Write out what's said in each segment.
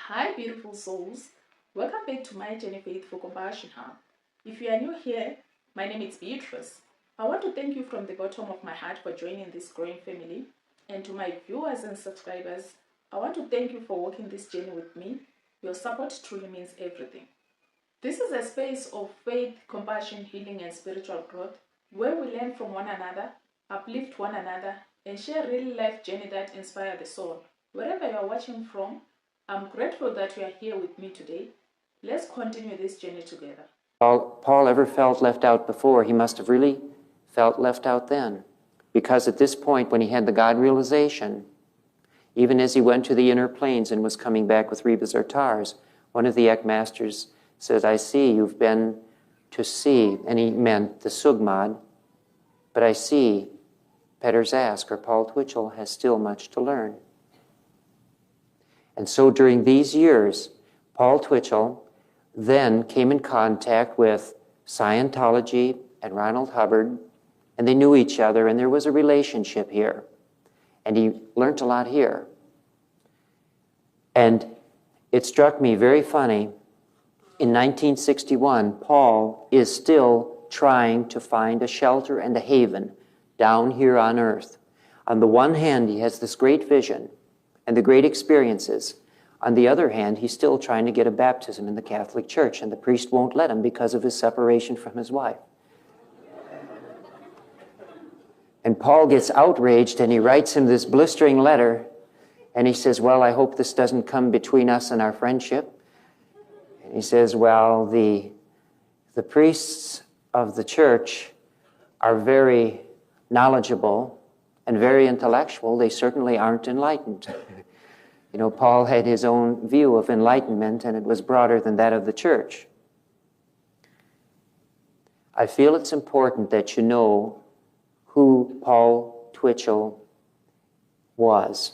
Hi, beautiful souls. Welcome back to my Journey Faith for Compassion Hub. If you are new here, my name is Beatrice. I want to thank you from the bottom of my heart for joining this growing family. And to my viewers and subscribers, I want to thank you for walking this journey with me. Your support truly means everything. This is a space of faith, compassion, healing, and spiritual growth where we learn from one another, uplift one another, and share real life journey that inspire the soul. Wherever you are watching from, I'm grateful that you are here with me today. Let's continue this journey together. Paul ever felt left out before, he must have really felt left out then. Because at this point, when he had the God realization, even as he went to the inner planes and was coming back with Rebas or Tars, one of the Ek masters said, I see you've been to see, and he meant the Sugmad, but I see Petter's Ask, or Paul Twitchell, has still much to learn. And so during these years, Paul Twitchell then came in contact with Scientology and Ronald Hubbard, and they knew each other, and there was a relationship here. And he learned a lot here. And it struck me very funny, in 1961, Paul is still trying to find a shelter and a haven down here on earth. On the one hand, he has this great vision and the great experiences. On the other hand, he's still trying to get a baptism in the Catholic Church, and the priest won't let him because of his separation from his wife. And Paul gets outraged, and he writes him this blistering letter, and he says, well, I hope this doesn't come between us and our friendship. And he says, well, the priests of the church are very knowledgeable and very intellectual. They certainly aren't enlightened. You know, Paul had his own view of enlightenment, and it was broader than that of the church. I feel it's important that you know who Paul Twitchell was.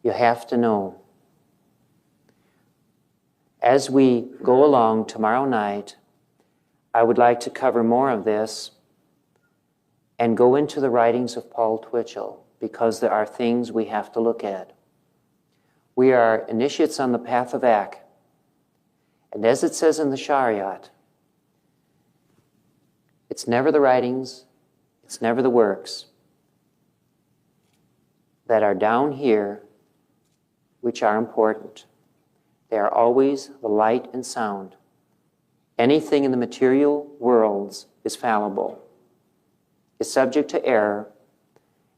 You have to know. As we go along tomorrow night, I would like to cover more of this and go into the writings of Paul Twitchell, because there are things we have to look at. We are initiates on the path of Ak. And as it says in the Shariat, it's never the writings, it's never the works that are down here which are important. They are always the light and sound. Anything in the material worlds is fallible, is subject to error,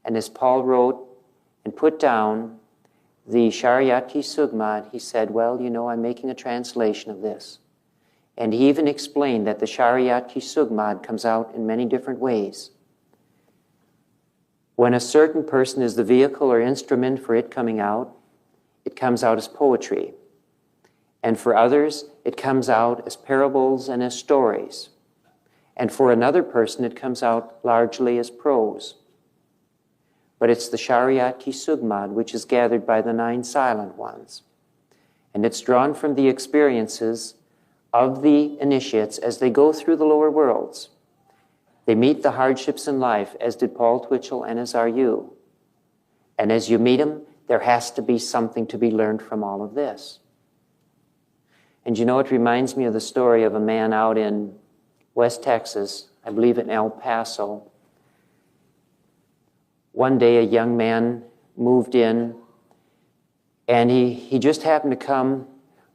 and as Paul wrote and put down the Shariat Ki Sugmad, he said, well, you know, I'm making a translation of this. And he even explained that the Shariat Ki Sugmad comes out in many different ways. When a certain person is the vehicle or instrument for it coming out, it comes out as poetry. And for others, it comes out as parables and as stories. And for another person, it comes out largely as prose. But it's the Shariat Ki Sugmad which is gathered by the 9 silent ones. And it's drawn from the experiences of the initiates as they go through the lower worlds. They meet the hardships in life, as did Paul Twitchell and as are you. And as you meet them, there has to be something to be learned from all of this. And you know, it reminds me of the story of a man out in West Texas, I believe in El Paso. One day a young man moved in, and he just happened to come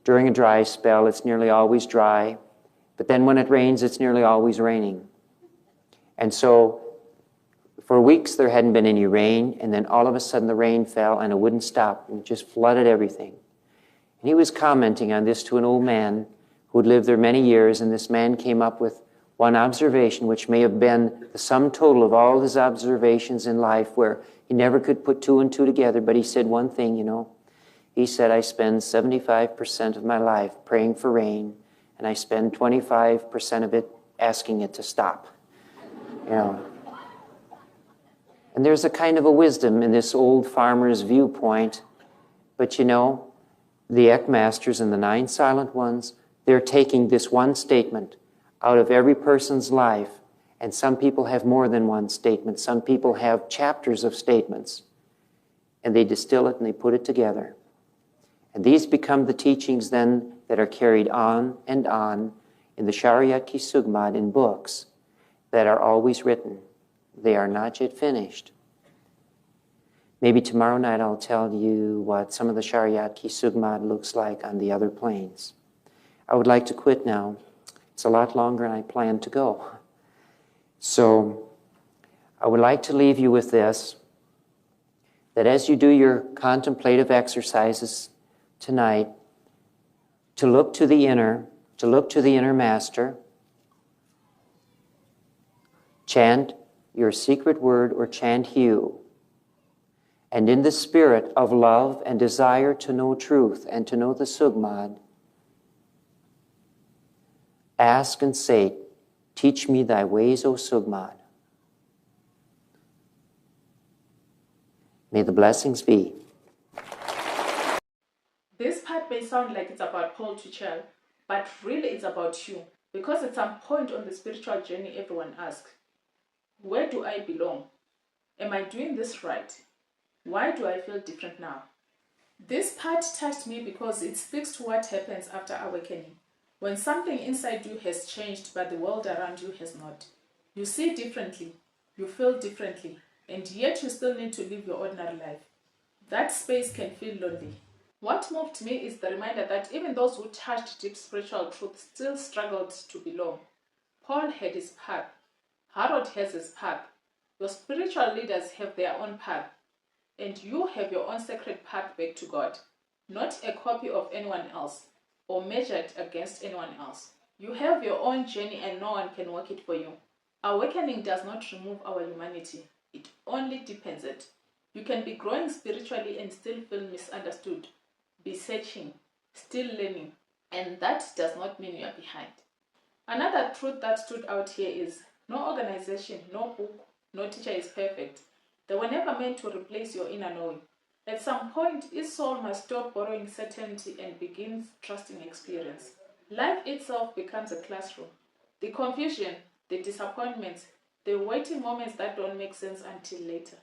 during a dry spell. It's nearly always dry, but then when it rains, it's nearly always raining. And so for weeks there hadn't been any rain, and then all of a sudden the rain fell and it wouldn't stop, and it just flooded everything. And he was commenting on this to an old man who had lived there many years, and this man came up with one observation, which may have been the sum total of all his observations in life, where he never could put 2 and 2 together, but he said one thing, you know. He said, I spend 75% of my life praying for rain, and I spend 25% of it asking it to stop. You know. And there's a kind of a wisdom in this old farmer's viewpoint, but you know, the Ek Masters and the 9 silent ones, they're taking this one statement out of every person's life, and some people have more than one statement. Some people have chapters of statements, and they distill it and they put it together. And these become the teachings then that are carried on and on in the Shariat Ki Sugmad in books that are always written. They are not yet finished. Maybe tomorrow night I'll tell you what some of the Shariat Ki Sugmad looks like on the other planes. I would like to quit now. It's a lot longer than I plan to go. So I would like to leave you with this, that as you do your contemplative exercises tonight, to look to the inner master, chant your secret word or chant Hugh, and in the spirit of love and desire to know truth and to know the Sugmad, ask and say, teach me thy ways, O Sugmad. May the blessings be. This part may sound like it's about Paul Twitchell, but really it's about you. Because at some point on the spiritual journey, everyone asks, where do I belong? Am I doing this right? Why do I feel different now? This part touched me because it speaks to what happens after awakening. When something inside you has changed but the world around you has not. You see differently, you feel differently, and yet you still need to live your ordinary life. That space can feel lonely. What moved me is the reminder that even those who touched deep spiritual truth still struggled to belong. Paul had his path. Harold has his path. Your spiritual leaders have their own path. And you have your own sacred path back to God, not a copy of anyone else or measured against anyone else. You have your own journey and no one can walk it for you. Awakening does not remove our humanity. It only deepens it. You can be growing spiritually and still feel misunderstood, be searching, still learning, and that does not mean you are behind. Another truth that stood out here is no organization, no book, no teacher is perfect. They were never meant to replace your inner knowing. At some point, each soul must stop borrowing certainty and begin trusting experience. Life itself becomes a classroom. The confusion, the disappointments, the waiting moments that don't make sense until later.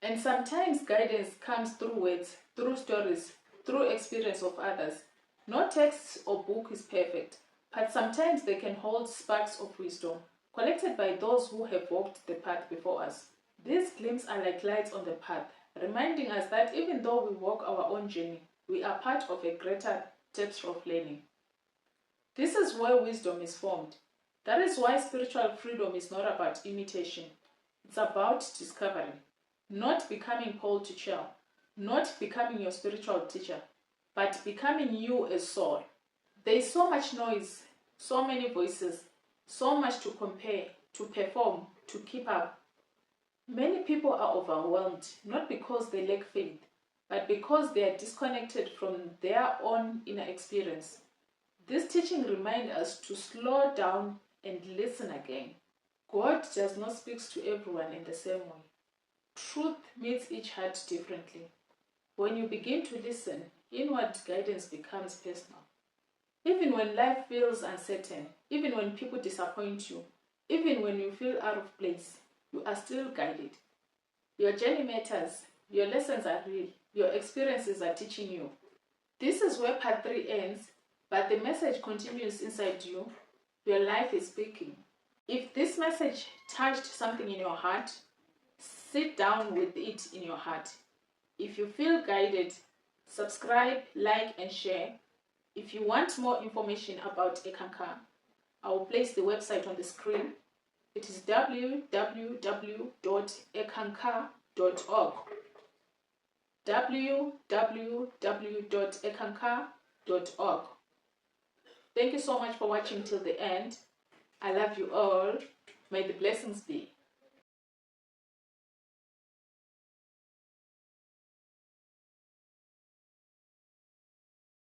And sometimes guidance comes through words, through stories, through experience of others. No text or book is perfect, but sometimes they can hold sparks of wisdom, collected by those who have walked the path before us. These glimpses are like lights on the path, reminding us that even though we walk our own journey, we are part of a greater tapestry of learning. This is where wisdom is formed. That is why spiritual freedom is not about imitation. It's about discovery. Not becoming Paul Twitchell, not becoming your spiritual teacher, but becoming you as soul. There is so much noise, so many voices, so much to compare, to perform, to keep up. Many people are overwhelmed, not because they lack faith, but because they are disconnected from their own inner experience. This teaching reminds us to slow down and listen again. God does not speak to everyone in the same way. Truth meets each heart differently. When you begin to listen, inward guidance becomes personal. Even when life feels uncertain, even when people disappoint you, even when you feel out of place, you are still guided. Your journey matters, your lessons are real, your experiences are teaching you. This is where part 3 ends, but the message continues inside you. Your life is speaking. If this message touched something in your heart, sit down with it in your heart. If you feel guided, subscribe, like, and share. If you want more information about Eckankar, I will place the website on the screen. It is www.eckankar.org. www.eckankar.org. Thank you so much for watching till the end. I love you all. May the blessings be.